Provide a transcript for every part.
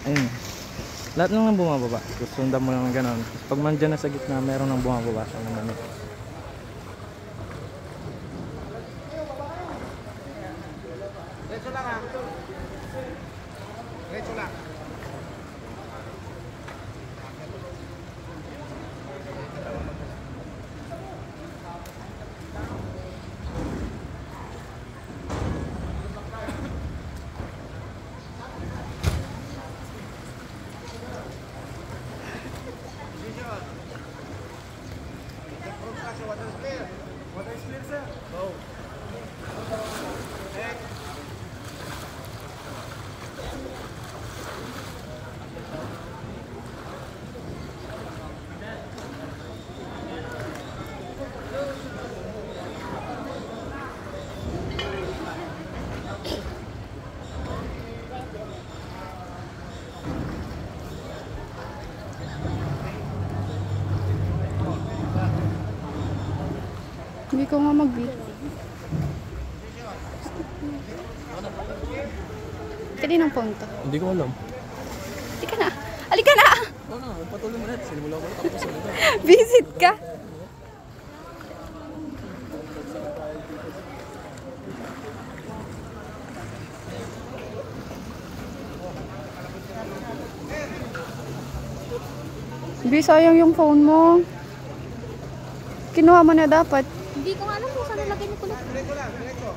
Ayun. Lahat lang ng bumababa. Sundan mo lang ng gano'n. Pag mandyan na sa gitna, meron ng bumababa sa naman. Diretso lang ha. Diretso lang. Water is clear, sir. Go. Hindi ko nga mag-beat. Kaninong phone to? Hindi ko alam. Halika na! Halika na! Patuloy mo na. Sinimula ko na tapos na. Visit ka! Bi, sayang yung phone mo. Kinuha mo na dapat. Hindi ko nga alam kung saan nalagay ni Kulot. Diretso lang, diretso.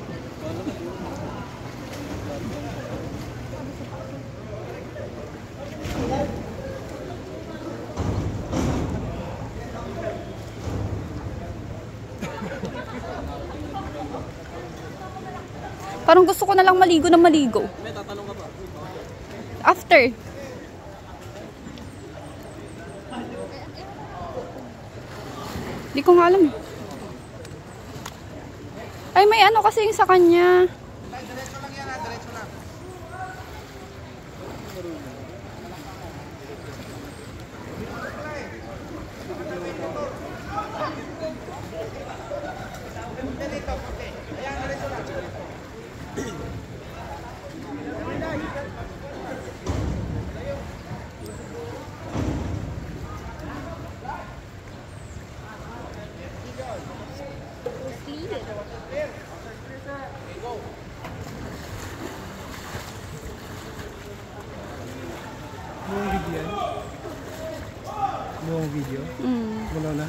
Parang gusto ko na lang maligo ng maligo. May tatanong ka ba? After. Hindi ko nga alam. Ay, may ano kasi yung sa kanya. Diretso lang yan ha, diretso lang. Buong video yan? Buong video? Wala na?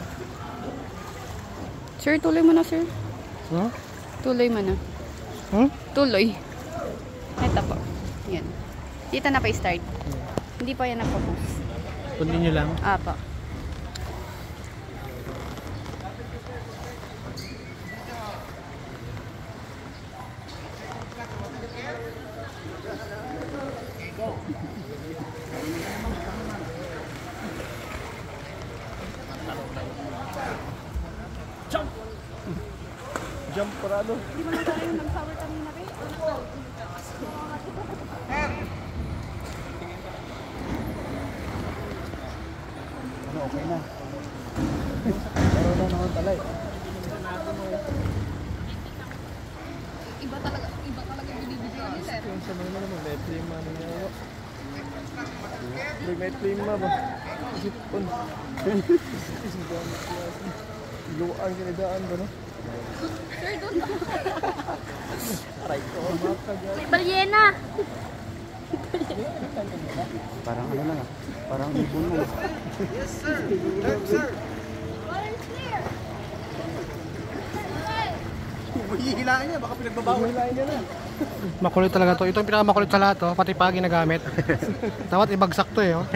Sir, tuloy mo na, sir. Huh? Tuloy mo na. Huh? Tuloy. Ito po. Yan. Dito na pa i-start. Hindi pa yan napapost. Continue lang. Apa. Jump! Jump parado. Hindi mo lang tayo nag-shower kanina, be? Ano, okay na. Pero na naman talay. Iba talaga yung binibigay nila. Yung sa mga naman, may flame man niya. May flame na ba? Isipon. Luwaan kinidaan ba, no? Sir, doon na. Aray ko, makagad. May balyena. Parang ano lang ah. Parang ibon mo. Yes sir. Turn sir. Water is clear. Hihilain niya, baka pinagbabawal. Hihilain niya na. Makulit talaga to. Ito yung pinakamakulit sa lahat, oh. Pati pagi ginagamit. Dapat ibagsak to eh. Oh.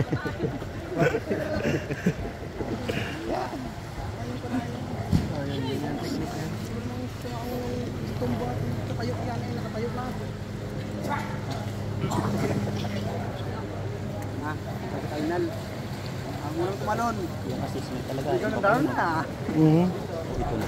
Final. Ang unang kumalon. Yung assessment talaga. Ikaw na down na. Mhm. Ito na.